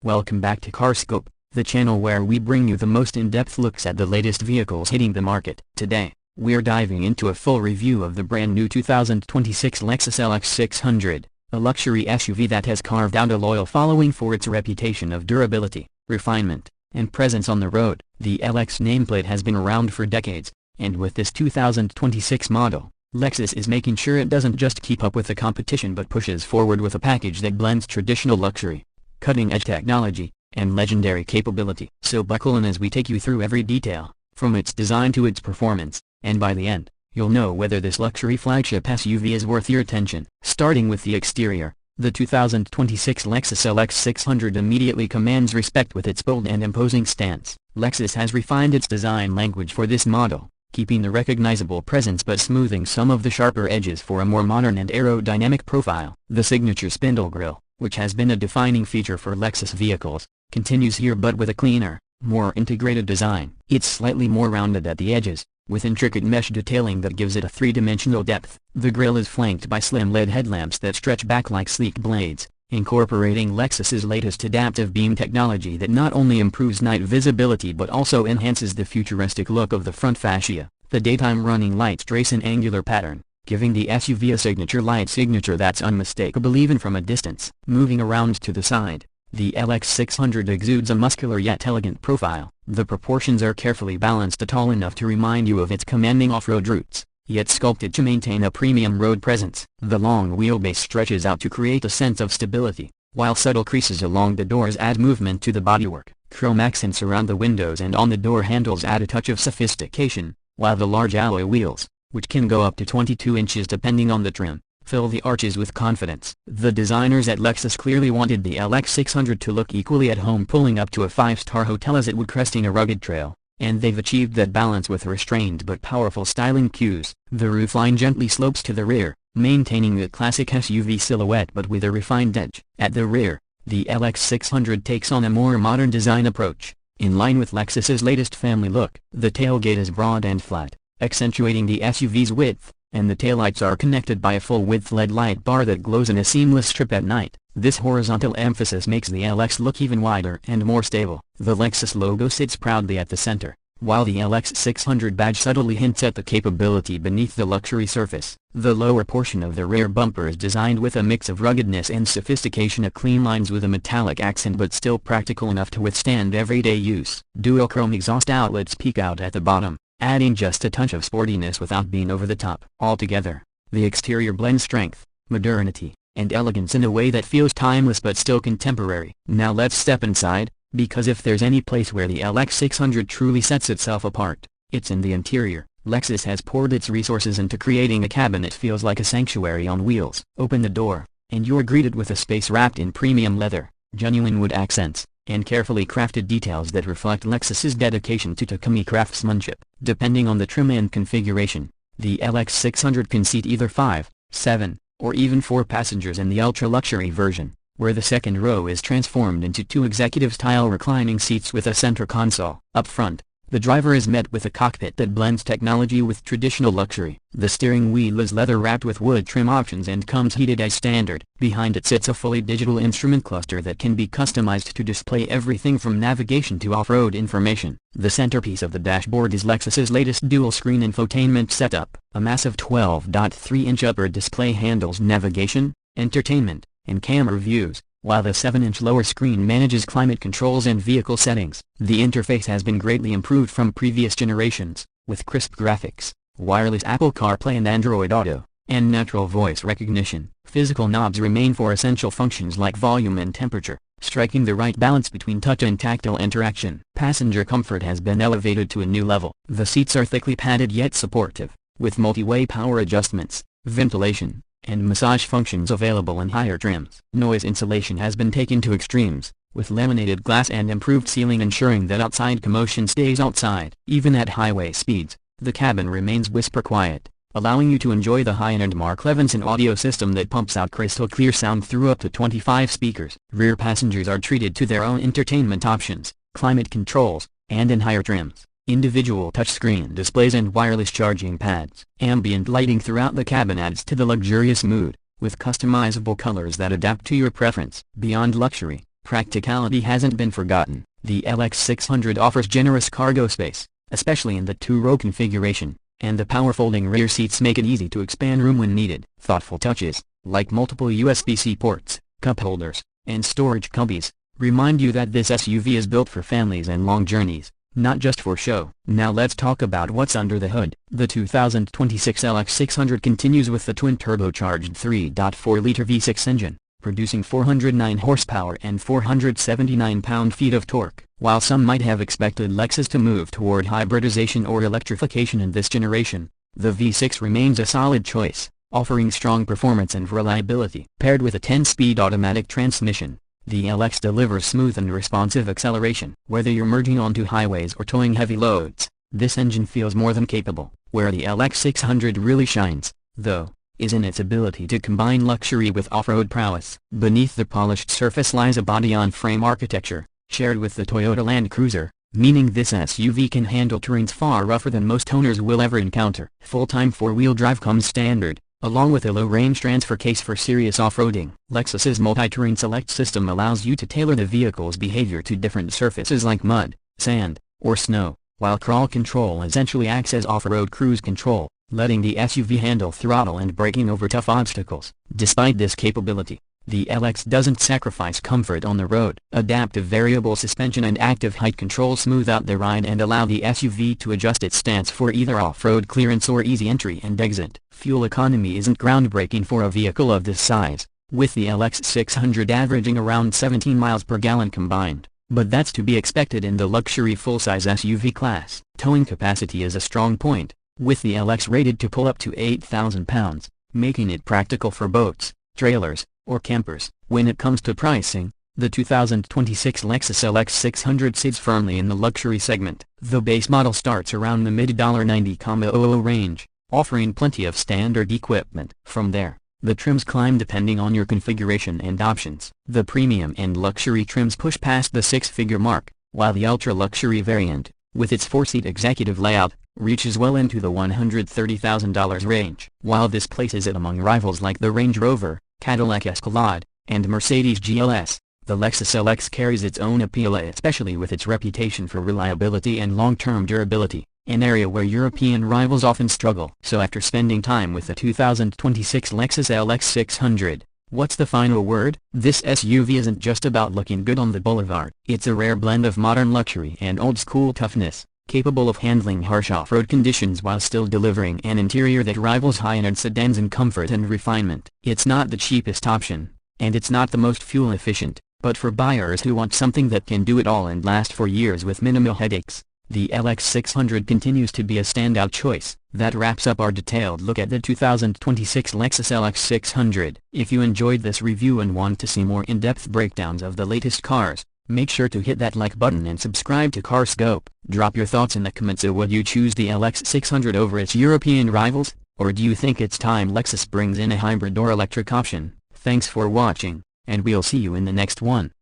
Welcome back to CarScope, the channel where we bring you the most in-depth looks at the latest vehicles hitting the market. Today, we're diving into a full review of the brand new 2026 Lexus LX 600, a luxury SUV that has carved out a loyal following for its reputation of durability, refinement, and presence on the road. The LX nameplate has been around for decades, and with this 2026 model, Lexus is making sure it doesn't just keep up with the competition but pushes forward with a package that blends traditional luxury, cutting-edge technology, and legendary capability. So buckle in as we take you through every detail, from its design to its performance, and by the end, you'll know whether this luxury flagship SUV is worth your attention. Starting with the exterior, the 2026 Lexus LX 600 immediately commands respect with its bold and imposing stance. Lexus has refined its design language for this model, keeping the recognizable presence but smoothing some of the sharper edges for a more modern and aerodynamic profile. The signature spindle grille, which has been a defining feature for Lexus vehicles, continues here but with a cleaner, more integrated design. It's slightly more rounded at the edges, with intricate mesh detailing that gives it a three-dimensional depth. The grille is flanked by slim LED headlamps that stretch back like sleek blades, incorporating Lexus's latest adaptive beam technology that not only improves night visibility but also enhances the futuristic look of the front fascia. The daytime running lights trace an angular pattern, giving the SUV a signature light signature that's unmistakable even from a distance. Moving around to the side, the LX 600 exudes a muscular yet elegant profile. The proportions are carefully balanced, tall enough to remind you of its commanding off-road roots, yet sculpted to maintain a premium road presence. The long wheelbase stretches out to create a sense of stability, while subtle creases along the doors add movement to the bodywork. Chrome accents around the windows and on the door handles add a touch of sophistication, while the large alloy wheels, which can go up to 22 inches depending on the trim, fill the arches with confidence. The designers at Lexus clearly wanted the LX 600 to look equally at home pulling up to a 5-star hotel as it would cresting a rugged trail, and they've achieved that balance with restrained but powerful styling cues. The roofline gently slopes to the rear, maintaining the classic SUV silhouette but with a refined edge. At the rear, the LX 600 takes on a more modern design approach, in line with Lexus's latest family look. The tailgate is broad and flat, accentuating the SUV's width, and the taillights are connected by a full-width LED light bar that glows in a seamless strip at night. This horizontal emphasis makes the LX look even wider and more stable. The Lexus logo sits proudly at the center, while the LX 600 badge subtly hints at the capability beneath the luxury surface. The lower portion of the rear bumper is designed with a mix of ruggedness and sophistication, a clean lines with a metallic accent but still practical enough to withstand everyday use. Dual chrome exhaust outlets peek out at the bottom, adding just a touch of sportiness without being over the top. Altogether, the exterior blends strength, modernity, and elegance in a way that feels timeless but still contemporary. Now let's step inside, because if there's any place where the LX 600 truly sets itself apart, it's in the interior. Lexus has poured its resources into creating a cabin that feels like a sanctuary on wheels. Open the door, and you're greeted with a space wrapped in premium leather, genuine wood accents, and carefully crafted details that reflect Lexus's dedication to Takumi craftsmanship. Depending on the trim and configuration, the LX 600 can seat either 5, 7, or even 4 passengers in the ultra-luxury version, where the second row is transformed into 2 executive-style reclining seats with a center console. Up front, the driver is met with a cockpit that blends technology with traditional luxury. The steering wheel is leather-wrapped with wood trim options and comes heated as standard. Behind it sits a fully digital instrument cluster that can be customized to display everything from navigation to off-road information. The centerpiece of the dashboard is Lexus's latest dual-screen infotainment setup. A massive 12.3-inch upper display handles navigation, entertainment, and camera views, while the 7-inch lower screen manages climate controls and vehicle settings. The interface has been greatly improved from previous generations, with crisp graphics, wireless Apple CarPlay and Android Auto, and natural voice recognition. Physical knobs remain for essential functions like volume and temperature, striking the right balance between touch and tactile interaction. Passenger comfort has been elevated to a new level. The seats are thickly padded yet supportive, with multi-way power adjustments, ventilation, and massage functions available in higher trims. Noise insulation has been taken to extremes, with laminated glass and improved sealing ensuring that outside commotion stays outside. Even at highway speeds, the cabin remains whisper quiet, allowing you to enjoy the high-end Mark Levinson audio system that pumps out crystal clear sound through up to 25 speakers. Rear passengers are treated to their own entertainment options, climate controls, and in higher trims, individual touchscreen displays and wireless charging pads. Ambient lighting throughout the cabin adds to the luxurious mood, with customizable colors that adapt to your preference. Beyond luxury, Practicality hasn't been forgotten. The LX 600 offers generous cargo space, especially in the two-row configuration, and the power-folding rear seats make it easy to expand room when needed. Thoughtful touches, like multiple USB-C ports, cup holders, and storage cubbies, remind you that this SUV is built for families and long journeys, not just for show. Now let's talk about what's under the hood. The 2026 LX 600 continues with the twin-turbocharged 3.4-liter V6 engine, producing 409 horsepower and 479 pound-feet of torque. While some might have expected Lexus to move toward hybridization or electrification in this generation, the V6 remains a solid choice, offering strong performance and reliability. Paired with a 10-speed automatic transmission, the LX delivers smooth and responsive acceleration. Whether you're merging onto highways or towing heavy loads, this engine feels more than capable. Where the LX 600 really shines, though, is in its ability to combine luxury with off-road prowess. Beneath the polished surface lies a body-on-frame architecture, shared with the Toyota Land Cruiser, meaning this SUV can handle terrains far rougher than most owners will ever encounter. Full-time four-wheel drive comes standard, along with a low-range transfer case for serious off-roading. Lexus's multi-terrain select system allows you to tailor the vehicle's behavior to different surfaces like mud, sand, or snow, while crawl control essentially acts as off-road cruise control, letting the SUV handle throttle and braking over tough obstacles. Despite this capability, the LX doesn't sacrifice comfort on the road. Adaptive variable suspension and active height control smooth out the ride and allow the SUV to adjust its stance for either off-road clearance or easy entry and exit. Fuel economy isn't groundbreaking for a vehicle of this size, with the LX 600 averaging around 17 miles per gallon combined, but that's to be expected in the luxury full-size SUV class. Towing capacity is a strong point, with the LX rated to pull up to 8,000 pounds, making it practical for boats, trailers, or campers. When it comes to pricing, the 2026 Lexus LX 600 sits firmly in the luxury segment. The base model starts around the mid-$90,000 range, offering plenty of standard equipment. From there, the trims climb depending on your configuration and options. The premium and luxury trims push past the six-figure mark, while the ultra-luxury variant, with its four-seat executive layout, reaches well into the $130,000 range. While this places it among rivals like the Range Rover, Cadillac Escalade, and Mercedes GLS, the Lexus LX carries its own appeal, especially with its reputation for reliability and long-term durability, an area where European rivals often struggle. So after spending time with the 2026 Lexus LX 600, what's the final word? This SUV isn't just about looking good on the boulevard. It's a rare blend of modern luxury and old-school toughness, capable of handling harsh off-road conditions while still delivering an interior that rivals high-end sedans in comfort and refinement. It's not the cheapest option, and it's not the most fuel-efficient, but for buyers who want something that can do it all and last for years with minimal headaches, the LX 600 continues to be a standout choice. That wraps up our detailed look at the 2026 Lexus LX 600. If you enjoyed this review and want to see more in-depth breakdowns of the latest cars, make sure to hit that like button and subscribe to CarScope. Drop your thoughts in the comments. Would you choose the LX 600 over its European rivals, or do you think it's time Lexus brings in a hybrid or electric option? Thanks for watching, and we'll see you in the next one.